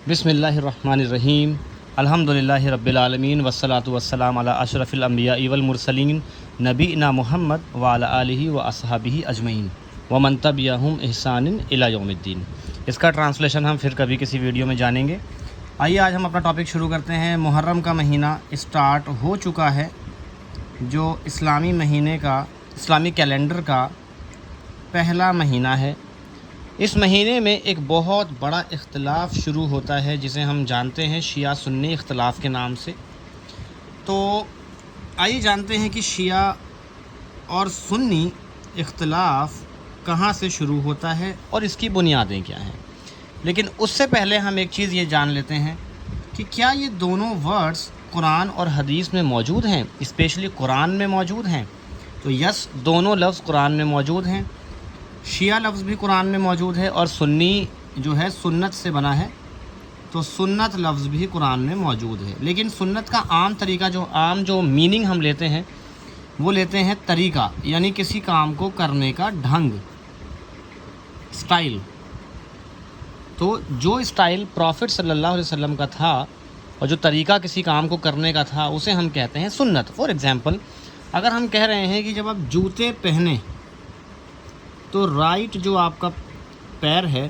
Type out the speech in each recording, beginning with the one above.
بسم اللہ الرحمن الرحیم الحمدللہ رب العالمین والصلاة والسلام علی اشرف الانبیاء والمرسلین نبینا محمد وعلی آلہ واصحابہ اجمعین ومن تبعہم احسان الی یوم الدین۔ اس کا ٹرانسلیشن ہم پھر کبھی کسی ویڈیو میں جانیں گے۔ آئیے آج ہم اپنا ٹاپک شروع کرتے ہیں۔ محرم کا مہینہ اسٹارٹ ہو چکا ہے، جو اسلامی مہینے کا اسلامی کیلنڈر کا پہلا مہینہ ہے۔ اس مہینے میں ایک بہت بڑا اختلاف شروع ہوتا ہے جسے ہم جانتے ہیں شیعہ سنی اختلاف کے نام سے۔ تو آئیے جانتے ہیں کہ شیعہ اور سنی اختلاف کہاں سے شروع ہوتا ہے اور اس کی بنیادیں کیا ہیں۔ لیکن اس سے پہلے ہم ایک چیز یہ جان لیتے ہیں کہ کیا یہ دونوں ورڈز قرآن اور حدیث میں موجود ہیں، اسپیشلی قرآن میں موجود ہیں۔ تو یس، دونوں لفظ قرآن میں موجود ہیں۔ شیعہ لفظ بھی قرآن میں موجود ہے اور سنی جو ہے سنت سے بنا ہے، تو سنت لفظ بھی قرآن میں موجود ہے۔ لیکن سنت کا عام طریقہ جو میننگ ہم لیتے ہیں وہ لیتے ہیں طریقہ، یعنی کسی کام کو کرنے کا ڈھنگ، سٹائل۔ تو جو سٹائل پروفٹ صلی اللہ علیہ وسلم کا تھا اور جو طریقہ کسی کام کو کرنے کا تھا اسے ہم کہتے ہیں سنت۔ فار ایگزامپل، اگر ہم کہہ رہے ہیں کہ جب آپ جوتے پہنیں تو رائٹ جو آپ کا پیر ہے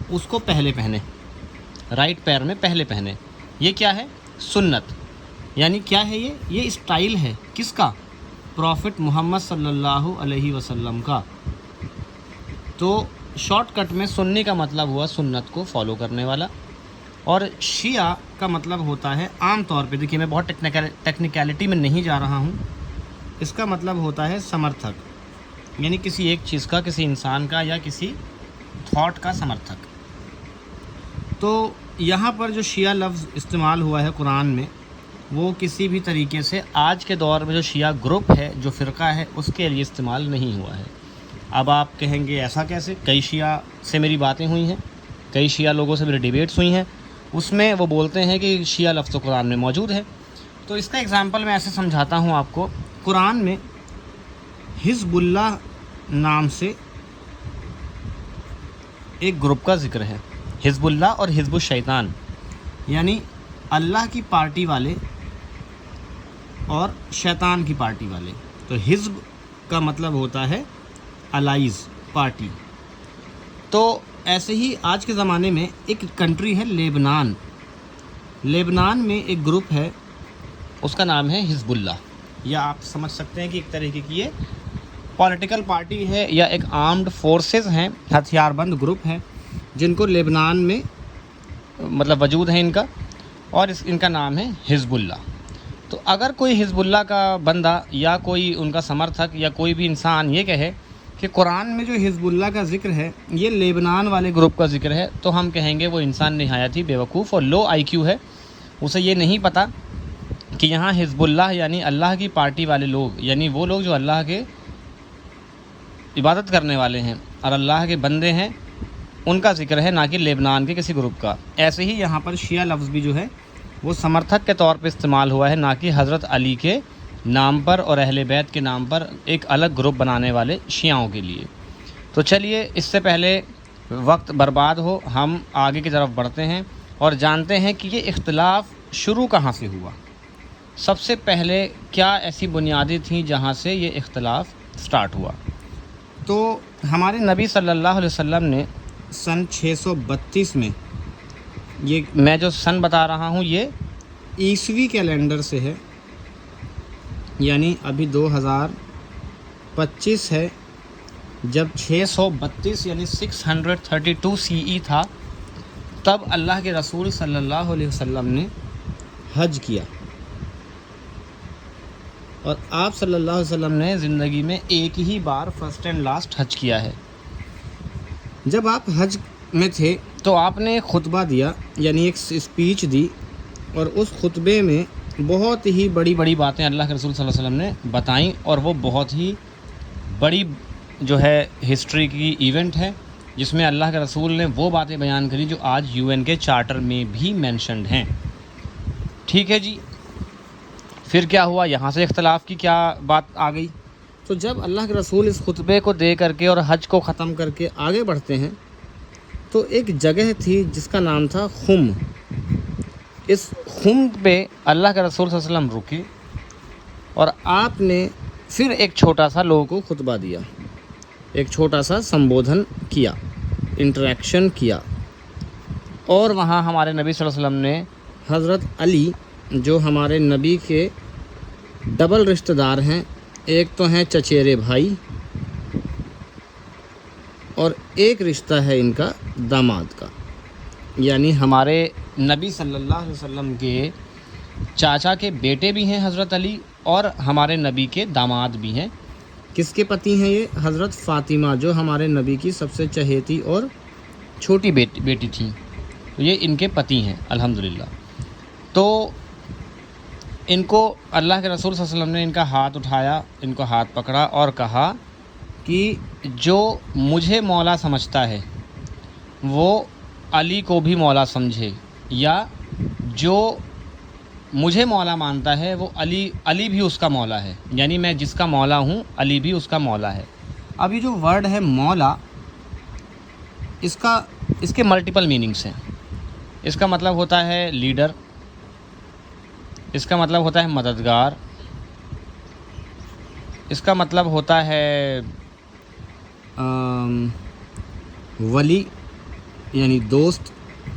اس کو پہلے پہنے، رائٹ پیر میں پہلے پہنے، یہ کیا ہے؟ سنت۔ یعنی کیا ہے یہ اسٹائل ہے، کس کا؟ پروفٹ محمد صلی اللہ علیہ وسلم کا۔ تو شارٹ کٹ میں سنی کا مطلب ہوا سنت کو فالو کرنے والا، اور شیعہ کا مطلب ہوتا ہے عام طور پہ، دیکھیے میں بہت ٹیکنیکلٹی میں نہیں جا رہا ہوں، اس کا مطلب ہوتا ہے سمرتھک، یعنی کسی ایک چیز کا، کسی انسان کا یا کسی تھاٹ کا سمرتھک۔ تو یہاں پر جو شیعہ لفظ استعمال ہوا ہے قرآن میں، وہ کسی بھی طریقے سے آج کے دور میں جو شیعہ گروپ ہے، جو فرقہ ہے، اس کے لیے استعمال نہیں ہوا ہے۔ اب آپ کہیں گے ایسا کیسے؟ کئی شیعہ سے میری باتیں ہوئی ہیں، کئی شیعہ لوگوں سے میری ڈیبیٹس ہوئی ہیں، اس میں وہ بولتے ہیں کہ شیعہ لفظ تو قرآن میں موجود ہے۔ تو اس کا اگزامپل میں ایسے سمجھاتا ہوں آپ کو۔ قرآن میں حزب اللہ نام سے ایک گروپ کا ذکر ہے، حزب اللہ اور حزب الشیطان، یعنی اللہ کی پارٹی والے اور شیطان کی پارٹی والے۔ تو حزب کا مطلب ہوتا ہے الائز، پارٹی۔ تو ایسے ہی آج کے زمانے میں ایک کنٹری ہے لیبنان، لیبنان میں ایک گروپ ہے، اس کا نام ہے حزب اللہ، یا آپ سمجھ سکتے ہیں کہ ایک طریقے کی یہ پولیٹیکل پارٹی ہے یا ایک آرمڈ فورسز ہیں، ہتھیار بند گروپ ہیں جن کو لیبنان میں مطلب وجود ہے ان کا، اور ان کا نام ہے حزب اللہ۔ تو اگر کوئی حزب اللہ کا بندہ یا کوئی ان کا سمرتھک یا کوئی بھی انسان یہ کہے کہ قرآن میں جو حزب اللہ کا ذکر ہے یہ لیبنان والے گروپ کا ذکر ہے، تو ہم کہیں گے وہ انسان نہایت ہی بیوقوف اور لو آئی کیو ہے۔ اسے یہ نہیں پتہ کہ یہاں حزب اللہ یعنی اللہ کی پارٹی والے لوگ، یعنی وہ لوگ جو اللہ کے عبادت کرنے والے ہیں اور اللہ کے بندے ہیں، ان کا ذکر ہے، نہ کہ لیبنان کے کسی گروپ کا۔ ایسے ہی یہاں پر شیعہ لفظ بھی جو ہے وہ سمرتھک کے طور پہ استعمال ہوا ہے، نہ کہ حضرت علی کے نام پر اور اہل بیت کے نام پر ایک الگ گروپ بنانے والے شیعوں کے لیے۔ تو چلیے اس سے پہلے وقت برباد ہو، ہم آگے کی طرف بڑھتے ہیں اور جانتے ہیں کہ یہ اختلاف شروع کہاں سے ہوا۔ سب سے پہلے کیا ایسی بنیادیں تھیں جہاں سے یہ اختلاف سٹارٹ ہوا؟ تو ہمارے نبی صلی اللہ علیہ وسلم نے سن 632 میں، یہ میں جو سن بتا رہا ہوں یہ عیسوی کیلنڈر سے ہے، یعنی ابھی 2025 ہے، جب 632 یعنی 632 CE تھا، تب اللہ کے رسول صلی اللہ علیہ وسلم نے حج کیا، اور آپ صلی اللہ علیہ وسلم نے زندگی میں ایک ہی بار فرسٹ اینڈ لاسٹ حج کیا ہے۔ جب آپ حج میں تھے تو آپ نے خطبہ دیا، یعنی ایک اسپیچ دی، اور اس خطبے میں بہت ہی بڑی بڑی باتیں اللہ کے رسول صلی اللہ علیہ وسلم نے بتائیں، اور وہ بہت ہی بڑی جو ہے ہسٹری کی ایونٹ ہے، جس میں اللہ کے رسول نے وہ باتیں بیان کری جو آج UN کے چارٹر میں بھی مینشنڈ ہیں۔ ٹھیک ہے جی، پھر کیا ہوا؟ یہاں سے اختلاف کی کیا بات آ گئی؟ تو جب اللہ کے رسول اس خطبے کو دے کر کے اور حج کو ختم کر کے آگے بڑھتے ہیں تو ایک جگہ تھی جس کا نام تھا خم. اس خم پہ اللہ کے رسول صلی اللہ علیہ وسلم رکے اور آپ نے پھر ایک چھوٹا سا لوگوں کو خطبہ دیا, ایک چھوٹا سا سمبودھن کیا, انٹریکشن کیا. اور وہاں ہمارے نبی صلی اللہ علیہ وسلم نے حضرت علی جو ہمارے نبی کے ڈبل رشتہ دار ہیں, ایک تو ہیں چچیرے بھائی اور ایک رشتہ ہے ان کا داماد کا, یعنی ہمارے نبی صلی اللہ علیہ وسلم کے چاچا کے بیٹے بھی ہیں حضرت علی اور ہمارے نبی کے داماد بھی ہیں. کس کے پتی ہیں یہ؟ حضرت فاطمہ جو ہمارے نبی کی سب سے چہیتی اور چھوٹی بیٹی تھیں, تو یہ ان کے پتی ہیں الحمدللہ. تو ان کو اللہ کے رسول صلی اللہ علیہ وسلم نے ان کا ہاتھ اٹھایا, ان کو ہاتھ پکڑا اور کہا کہ جو مجھے مولا سمجھتا ہے وہ علی کو بھی مولا سمجھے, یا جو مجھے مولا مانتا ہے وہ علی بھی اس کا مولا ہے, یعنی میں جس کا مولا ہوں علی بھی اس کا مولا ہے. اب یہ جو ورڈ ہے مولا, اس کے ملٹیپل میننگس ہیں. اس کا مطلب ہوتا ہے لیڈر, اس کا مطلب ہوتا ہے مددگار, اس کا مطلب ہوتا ہے ولی یعنی دوست.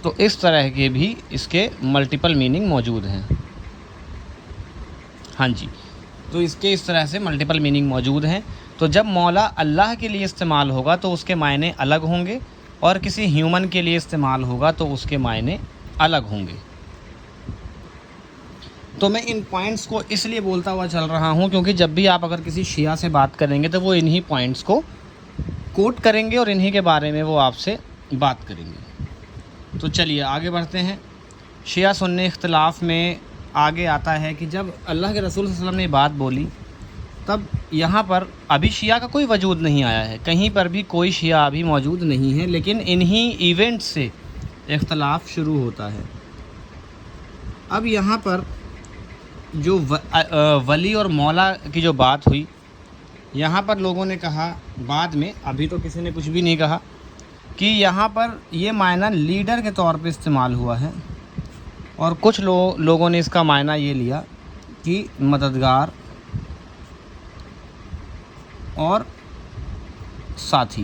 تو اس طرح کے بھی اس کے ملٹیپل میننگ موجود ہیں. ہاں جی, تو اس کے اس طرح سے ملٹیپل میننگ موجود ہیں. تو جب مولا اللہ کے لیے استعمال ہوگا تو اس کے معنی الگ ہوں گے, اور کسی ہیومن کے لیے استعمال ہوگا تو اس کے معنی الگ ہوں گے. تو میں ان پوائنٹس کو اس لیے بولتا ہوا چل رہا ہوں کیونکہ جب بھی آپ اگر کسی شیعہ سے بات کریں گے تو وہ انہی پوائنٹس کو کوٹ کریں گے اور انہی کے بارے میں وہ آپ سے بات کریں گے. تو چلیے آگے بڑھتے ہیں. شیعہ سنی اختلاف میں آگے آتا ہے کہ جب اللہ کے رسول صلی اللہ علیہ وسلم نے بات بولی تب یہاں پر ابھی شیعہ کا کوئی وجود نہیں آیا ہے, کہیں پر بھی کوئی شیعہ ابھی موجود نہیں ہے, لیکن انہی ایونٹ سے اختلاف شروع ہوتا ہے. اب یہاں پر جو ولی اور مولا کی جو بات ہوئی, یہاں پر لوگوں نے کہا بعد میں, ابھی تو کسی نے کچھ بھی نہیں کہا, کہ یہاں پر یہ معنی لیڈر کے طور پہ استعمال ہوا ہے, اور کچھ لوگوں نے اس کا معنی یہ لیا کہ مددگار اور ساتھی.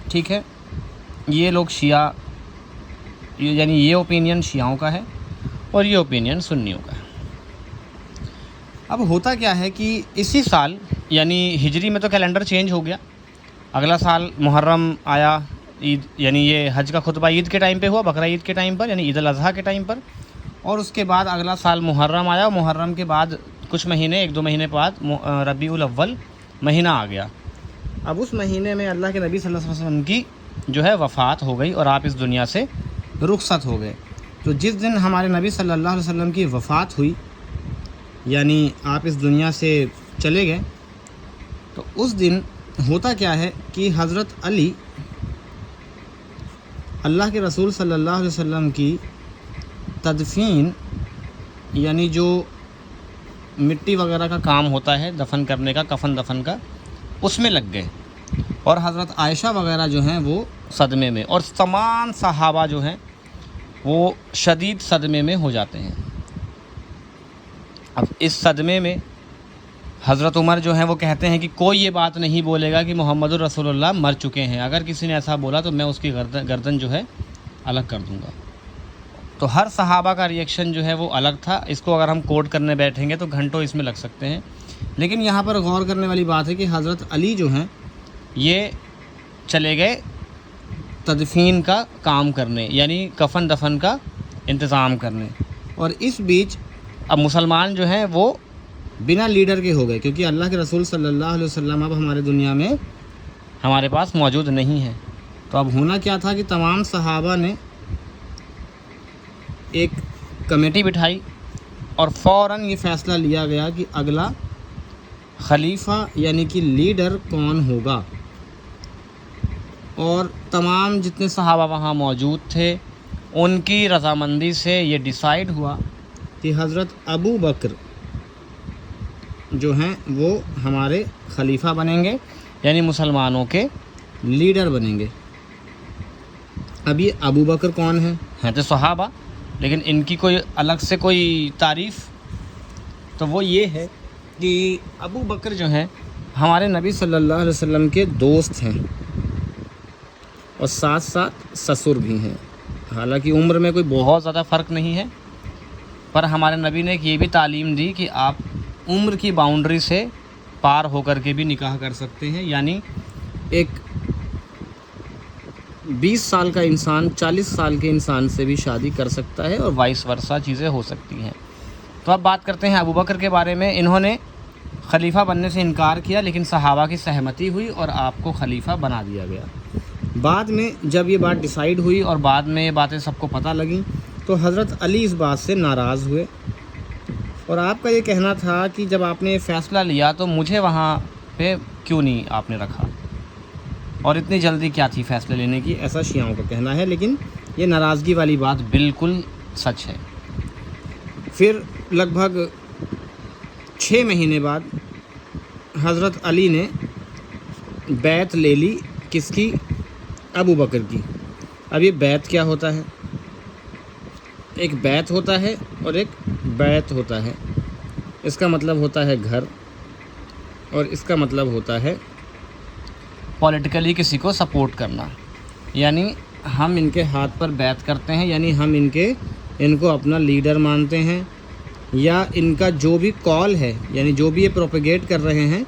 ٹھیک ہے, یہ لوگ شیعہ, یعنی یہ اوپینین شیعوں کا ہے اور یہ اوپینین سنیوں کا ہے. اب ہوتا کیا ہے کہ اسی سال یعنی ہجری میں تو کیلنڈر چینج ہو گیا, اگلا سال محرم آیا, عید یعنی یہ حج کا خطبہ عید کے ٹائم پہ ہوا, بقرہ عید کے ٹائم پر یعنی عید الاضحیٰ کے ٹائم پر, اور اس کے بعد اگلا سال محرم آیا, محرم کے بعد کچھ مہینے, 1-2 مہینے بعد ربیع الاول مہینہ آ گیا. اب اس مہینے میں اللہ کے نبی صلی اللہ علیہ وسلم کی جو ہے وفات ہو گئی اور آپ اس دنیا سے رخصت ہو گئے. تو جس دن ہمارے نبی صلی اللہ علیہ وسلم کی وفات ہوئی, یعنی آپ اس دنیا سے چلے گئے, تو اس دن ہوتا کیا ہے کہ حضرت علی اللہ کے رسول صلی اللہ علیہ وسلم کی تدفین, یعنی جو مٹی وغیرہ کا کام ہوتا ہے دفن کرنے کا, کفن دفن کا, اس میں لگ گئے, اور حضرت عائشہ وغیرہ جو ہیں وہ صدمے میں, اور تمام صحابہ جو ہیں وہ شدید صدمے میں ہو جاتے ہیں. اب اس صدمے میں حضرت عمر جو ہیں وہ کہتے ہیں کہ کوئی یہ بات نہیں بولے گا کہ محمد الرسول اللہ مر چکے ہیں, اگر کسی نے ایسا بولا تو میں اس کی گردن جو ہے الگ کر دوں گا. تو ہر صحابہ کا ریئیکشن جو ہے وہ الگ تھا. اس کو اگر ہم کوٹ کرنے بیٹھیں گے تو گھنٹوں اس میں لگ سکتے ہیں, لیکن یہاں پر غور کرنے والی بات ہے کہ حضرت علی جو ہیں یہ چلے گئے تدفین کا کام کرنے, یعنی کفن دفن کا انتظام کرنے, اور اس بیچ اب مسلمان جو ہیں وہ بنا لیڈر کے ہو گئے, کیونکہ اللہ کے رسول صلی اللہ علیہ وسلم اب ہمارے دنیا میں ہمارے پاس موجود نہیں ہے. تو اب ہونا کیا تھا کہ تمام صحابہ نے ایک کمیٹی بٹھائی اور فوراً یہ فیصلہ لیا گیا کہ اگلا خلیفہ یعنی کہ لیڈر کون ہوگا. اور تمام جتنے صحابہ وہاں موجود تھے ان کی رضامندی سے یہ ڈیسائیڈ ہوا کہ حضرت ابو بکر جو ہیں وہ ہمارے خلیفہ بنیں گے, یعنی مسلمانوں کے لیڈر بنیں گے. اب یہ ابو بکر کون ہیں تو صحابہ، لیکن ان کی کوئی الگ سے کوئی تعریف، تو وہ یہ ہے کہ ابو بکر جو ہیں ہمارے نبی صلی اللہ علیہ وسلم کے دوست ہیں اور ساتھ ساتھ سسر بھی ہیں. حالانکہ عمر میں کوئی بہت زیادہ فرق نہیں ہے، پر ہمارے نبی نے یہ بھی تعلیم دی کہ آپ عمر کی باؤنڈری سے پار ہو کر کے بھی نکاح کر سکتے ہیں. یعنی ایک 20 سال کا انسان 40 سال کے انسان سے بھی شادی کر سکتا ہے اور وائس ورثہ چیزیں ہو سکتی ہیں. تو اب بات کرتے ہیں ابو بکر کے بارے میں. انہوں نے خلیفہ بننے سے انکار کیا، لیکن صحابہ کی سہمتی ہوئی اور آپ کو خلیفہ بنا دیا گیا. بعد میں جب یہ بات ڈیسائیڈ ہوئی اور بعد میں یہ باتیں سب کو پتہ لگیں تو حضرت علی اس بات سے ناراض ہوئے، اور آپ کا یہ کہنا تھا کہ جب آپ نے یہ فیصلہ لیا تو مجھے وہاں پہ کیوں نہیں آپ نے رکھا، اور اتنی جلدی کیا تھی فیصلے لینے کی، ایسا شیعوں کا کہنا ہے. لیکن یہ ناراضگی والی بات بالکل سچ ہے. پھر لگ بھگ 6 مہینے بعد حضرت علی نے بیعت لے لی. کس کی؟ ابو بکر کی. اب یہ بیعت کیا ہوتا ہے؟ ایک بیعت ہوتا ہے اور ایک بیعت ہوتا ہے. اس کا مطلب ہوتا ہے گھر، اور اس کا مطلب ہوتا ہے پولیٹیکلی کسی کو سپورٹ کرنا. یعنی ہم ان کے ہاتھ پر بیعت کرتے ہیں، یعنی ہم ان کو اپنا لیڈر مانتے ہیں، یا ان کا جو بھی کال ہے، یعنی جو بھی یہ پروپیگیٹ کر رہے ہیں،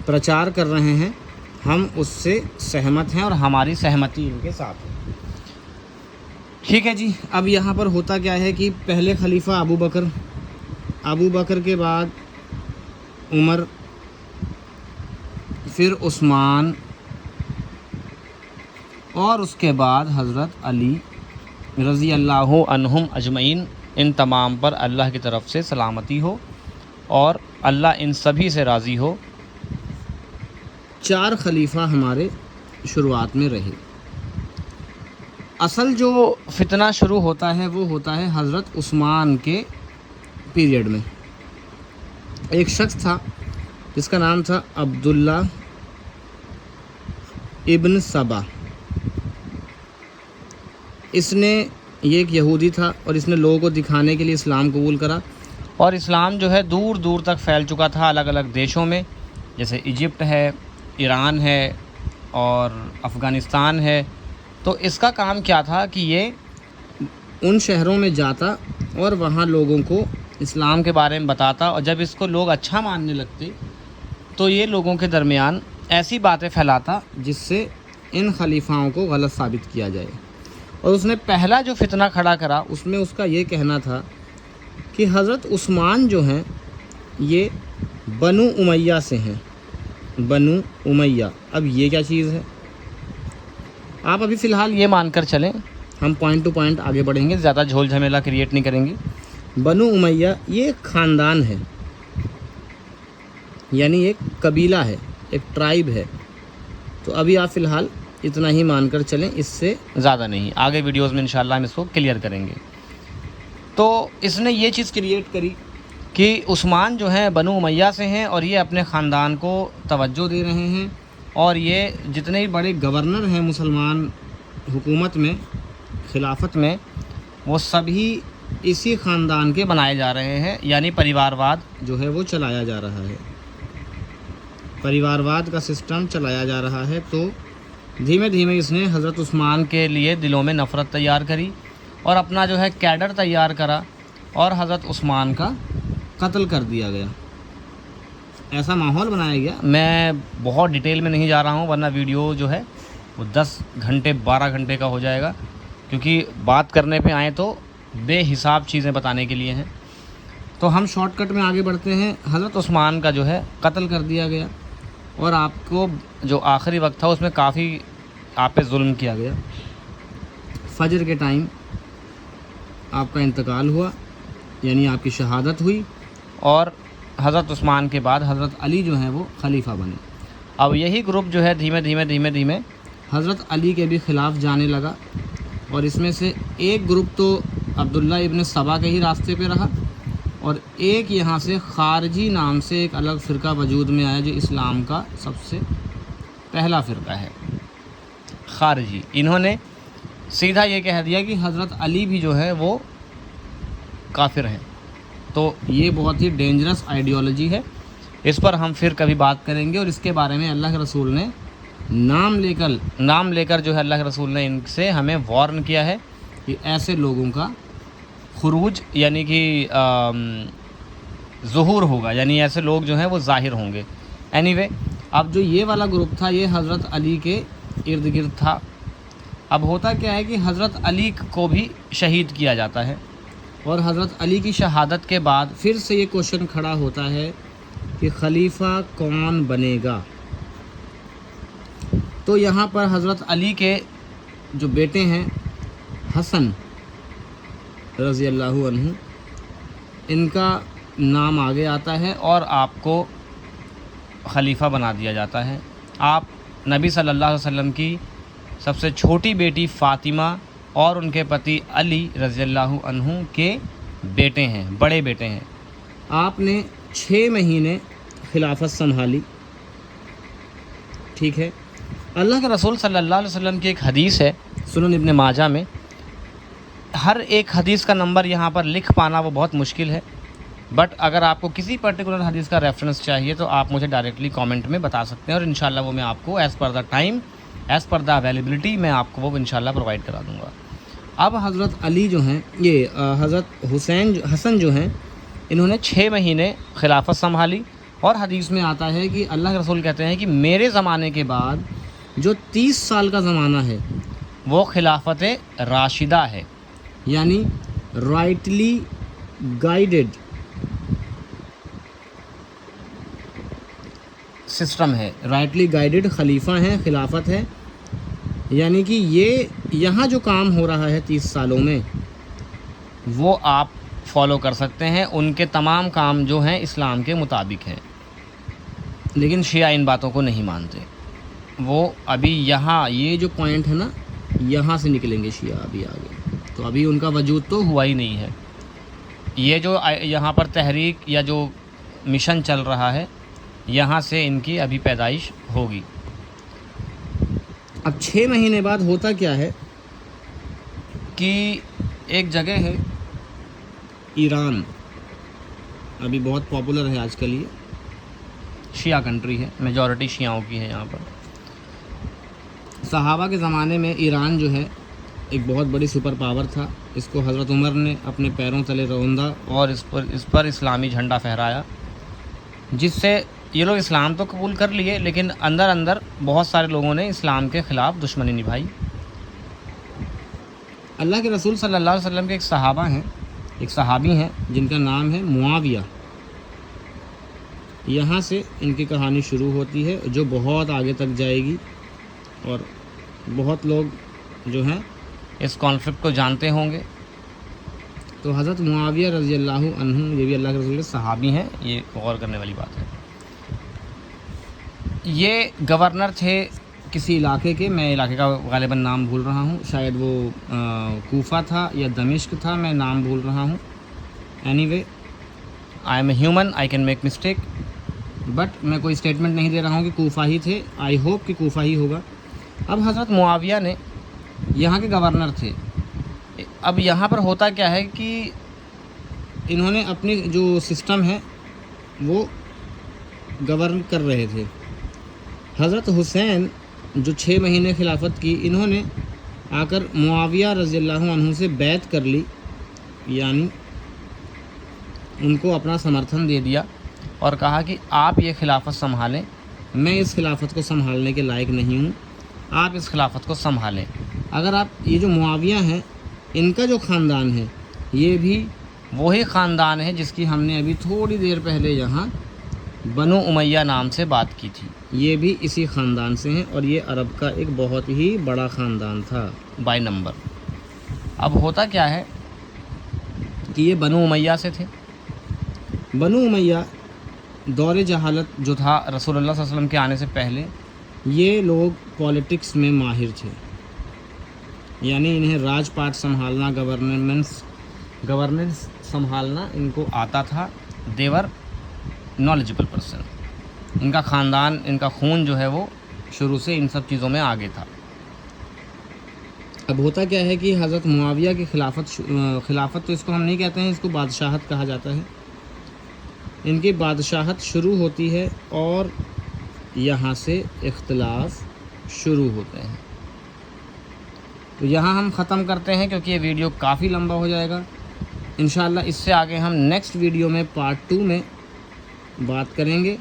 پرچار کر رہے ہیں، ہم اس سے سہمت ہیں اور ہماری سہمتی ان کے ساتھ ہے. ٹھیک ہے جی. اب یہاں پر ہوتا کیا ہے کہ پہلے خلیفہ ابو بکر کے بعد عمر، پھر عثمان، اور اس کے بعد حضرت علی رضی اللہ عنہم اجمعین. ان تمام پر اللہ کی طرف سے سلامتی ہو اور اللہ ان سبھی سے راضی ہو. 4 خلیفہ ہمارے شروعات میں رہے. اصل جو فتنہ شروع ہوتا ہے وہ ہوتا ہے حضرت عثمان کے پیریڈ میں. ایک شخص تھا جس کا نام تھا عبداللہ ابن سبا. یہ ایک یہودی تھا اور اس نے لوگوں کو دکھانے کے لیے اسلام قبول کرا، اور اسلام جو ہے دور دور تک پھیل چکا تھا الگ الگ دیشوں میں، جیسے ایجپٹ ہے، ایران ہے اور افغانستان ہے. تو اس کا کام کیا تھا کہ یہ ان شہروں میں جاتا اور وہاں لوگوں کو اسلام کے بارے میں بتاتا، اور جب اس کو لوگ اچھا ماننے لگتے تو یہ لوگوں کے درمیان ایسی باتیں پھیلاتا جس سے ان خلیفاؤں کو غلط ثابت کیا جائے. اور اس نے پہلا جو فتنہ کھڑا کرا اس میں اس کا یہ کہنا تھا کہ حضرت عثمان جو ہیں یہ بنو امیہ سے ہیں. بنو امیہ، اب یہ کیا چیز ہے؟ آپ ابھی فی الحال یہ مان کر چلیں، ہم پوائنٹ ٹو پوائنٹ آگے بڑھیں گے، زیادہ جھول جھمیلا کریٹ نہیں کریں گے. بنو امیہ یہ ایک خاندان ہے، یعنی ایک قبیلہ ہے، ایک ٹرائب ہے. تو ابھی آپ فی الحال اتنا ہی مان کر چلیں، اس سے زیادہ نہیں. آگے ویڈیوز میں انشاءاللہ ہم اس کو کلیئر کریں گے. تو اس نے یہ چیز کریٹ کری کہ عثمان جو ہیں بنو امیہ سے ہیں اور یہ اپنے خاندان کو توجہ دے رہے ہیں، اور یہ جتنے بھی بڑے گورنر ہیں مسلمان حکومت میں، خلافت میں، وہ سبھی اسی خاندان کے بنائے جا رہے ہیں. یعنی پریوار جو ہے وہ چلایا جا رہا ہے، پریوار کا سسٹم چلایا جا رہا ہے. تو دھیمے دھیمے اس نے حضرت عثمان کے لیے دلوں میں نفرت تیار کری اور اپنا جو ہے کیڈر تیار کرا، اور حضرت عثمان کا قتل کر دیا گیا. ایسا ماحول بنایا گیا. میں بہت ڈیٹیل میں نہیں جا رہا ہوں ورنہ ویڈیو جو ہے وہ 10 گھنٹے 12 گھنٹے کا ہو جائے گا، کیونکہ بات کرنے پہ آئیں تو بے حساب چیزیں بتانے کے لیے ہیں. تو ہم شارٹ کٹ میں آگے بڑھتے ہیں. حضرت عثمان کا جو ہے قتل کر دیا گیا، اور آپ کو جو آخری وقت تھا اس میں کافی آپ پہ ظلم کیا گیا. فجر کے ٹائم آپ کا انتقال ہوا، یعنی آپ کی شہادت ہوئی، اور حضرت عثمان کے بعد حضرت علی جو ہیں وہ خلیفہ بنے. اب یہی گروپ جو ہے دھیمے دھیمے حضرت علی کے بھی خلاف جانے لگا، اور اس میں سے ایک گروپ تو عبداللہ ابن سبا کے ہی راستے پہ رہا، اور ایک یہاں سے خارجی نام سے ایک الگ فرقہ وجود میں آیا جو اسلام کا سب سے پہلا فرقہ ہے، خارجی. انہوں نے سیدھا یہ کہہ دیا کہ حضرت علی بھی جو ہے وہ کافر ہیں. تو یہ بہت ہی ڈینجرس آئیڈیالوجی ہے. اس پر ہم پھر کبھی بات کریں گے، اور اس کے بارے میں اللہ کے رسول نے نام لے کر جو ہے اللہ کے رسول نے ان سے ہمیں وارن کیا ہے کہ ایسے لوگوں کا خروج یعنی کہ ظہور ہوگا، یعنی ایسے لوگ جو ہیں وہ ظاہر ہوں گے. اینی وے، اب جو یہ والا گروپ تھا یہ حضرت علی کے ارد گرد تھا. اب ہوتا کیا ہے کہ حضرت علی کو بھی شہید کیا جاتا ہے، اور حضرت علی کی شہادت کے بعد پھر سے یہ کوشچن کھڑا ہوتا ہے کہ خلیفہ کون بنے گا. تو یہاں پر حضرت علی کے جو بیٹے ہیں حسن رضی اللہ عنہ، ان کا نام آگے آتا ہے اور آپ کو خلیفہ بنا دیا جاتا ہے. آپ نبی صلی اللہ علیہ وسلم کی سب سے چھوٹی بیٹی فاطمہ اور ان کے پتی علی رضی اللہ عنہ کے بیٹے ہیں، بڑے بیٹے ہیں. آپ نے 6 مہینے خلافت سنبھالی. ٹھیک ہے. اللہ کے رسول صلی اللہ علیہ وسلم کی ایک حدیث ہے سنن ابن ماجہ میں. ہر ایک حدیث کا نمبر یہاں پر لکھ پانا وہ بہت مشکل ہے، بٹ اگر آپ کو کسی پرٹیکولر حدیث کا ریفرنس چاہیے تو آپ مجھے ڈائریکٹلی کامنٹ میں بتا سکتے ہیں، اور انشاءاللہ وہ میں آپ کو as per the time, as per the availability میں آپ کو وہ انشاءاللہ پرووائڈ کرا دوں گا. اب حضرت علی جو ہیں، یہ حضرت حسن جو ہیں، انہوں نے 6 مہینے خلافت سنبھالی. اور حدیث میں آتا ہے کہ اللہ کے رسول کہتے ہیں کہ میرے زمانے کے بعد جو 30 سال کا زمانہ ہے وہ خلافت راشدہ ہے، یعنی رائٹلی گائیڈڈ سسٹم ہے، رائٹلی گائیڈڈ خلیفہ ہیں، خلافت ہے. یعنی کہ یہ یہاں جو کام ہو رہا ہے 30 سالوں میں وہ آپ فالو کر سکتے ہیں. ان کے تمام کام جو ہیں اسلام کے مطابق ہیں، لیکن شیعہ ان باتوں کو نہیں مانتے. وہ ابھی یہاں یہ جو پوائنٹ ہے نا، یہاں سے نکلیں گے شیعہ ابھی آگے. تو ابھی ان کا وجود تو ہوا ہی نہیں ہے. یہ جو یہاں پر تحریک یا جو مشن چل رہا ہے، یہاں سے ان کی ابھی پیدائش ہوگی. اب 6 مہینے بعد ہوتا کیا ہے کہ ایک جگہ ہے ایران، ابھی بہت پاپولر ہے آج کل، یہ شیعہ کنٹری ہے، میجورٹی شیعوں کی ہے یہاں پر. صحابہ کے زمانے میں ایران جو ہے ایک بہت بڑی سپر پاور تھا. اس کو حضرت عمر نے اپنے پیروں تلے روندا اور اس پر اسلامی جھنڈا پھہرایا، جس سے یہ لوگ اسلام تو قبول کر لیے، لیکن اندر اندر بہت سارے لوگوں نے اسلام کے خلاف دشمنی نبھائی. اللہ کے رسول صلی اللہ علیہ وسلم کے ایک صحابی ہیں جن کا نام ہے معاویہ. یہاں سے ان کی کہانی شروع ہوتی ہے جو بہت آگے تک جائے گی، اور بہت لوگ جو ہیں اس کانفلکٹ کو جانتے ہوں گے. تو حضرت معاویہ رضی اللہ عنہ یہ بھی اللہ کے رسول کے صحابی ہیں، یہ غور کرنے والی بات ہے. یہ گورنر تھے کسی علاقے کے، میں علاقے کا غالباً نام بھول رہا ہوں، شاید وہ کوفہ تھا یا دمشق تھا، میں نام بھول رہا ہوں. Any way, I am a human, I can make mistake, but میں کوئی اسٹیٹمنٹ نہیں دے رہا ہوں کہ کوفہ ہی تھے. آئی ہوپ کہ کوفہ ہی ہوگا. اب حضرت معاویہ نے یہاں کے گورنر تھے. اب یہاں پر ہوتا کیا ہے کہ انہوں نے اپنی جو سسٹم ہے وہ گورن کر رہے تھے. حضرت حسین جو 6 مہینے خلافت کی، انہوں نے آ کر معاویہ رضی اللہ عنہ سے بیعت کر لی، یعنی ان کو اپنا سمرتھن دے دیا اور کہا کہ آپ یہ خلافت سنبھالیں، میں اس خلافت کو سنبھالنے کے لائق نہیں ہوں، آپ اس خلافت کو سنبھالیں. اگر آپ یہ جو معاویہ ہیں ان کا جو خاندان ہے یہ بھی وہی خاندان ہے جس کی ہم نے ابھی تھوڑی دیر پہلے یہاں بنو امیہ نام سے بات کی تھی. یہ بھی اسی خاندان سے ہیں، اور یہ عرب کا ایک بہت ہی بڑا خاندان تھا بائی نمبر. اب ہوتا کیا ہے کہ یہ بنو امیہ سے تھے. بنو امیہ دور جہالت جو تھا رسول اللہ صلی اللہ علیہ وسلم کے آنے سے پہلے، یہ لوگ پالیٹکس میں ماہر تھے، یعنی انہیں راج پاٹ سنبھالنا، گورننس سنبھالنا ان کو آتا تھا. دیور نالجبل پرسن. ان کا خاندان، ان کا خون جو ہے وہ شروع سے ان سب چیزوں میں آگے تھا. اب ہوتا کیا ہے کہ حضرت معاویہ کی خلافت تو اس کو ہم نہیں کہتے ہیں، اس کو بادشاہت کہا جاتا ہے. ان کی بادشاہت شروع ہوتی ہے اور یہاں سے اختلاف شروع ہوتے ہیں. تو یہاں ہم ختم کرتے ہیں کیونکہ یہ ویڈیو کافی لمبا ہو جائے گا. انشاءاللہ اس سے آگے ہم نیکسٹ ویڈیو میں پارٹ 2 میں بات کریں گے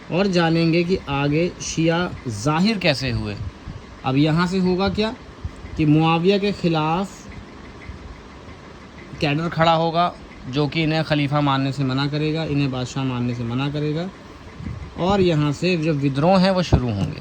اور جانیں گے کہ آگے شیعہ ظاہر کیسے ہوئے. اب یہاں سے ہوگا کیا کہ معاویہ کے خلاف کیڈر کھڑا ہوگا جو کہ انہیں خلیفہ ماننے سے منع کرے گا، انہیں بادشاہ ماننے سے منع کرے گا، اور یہاں سے جو ودروہ ہیں وہ شروع ہوں گے.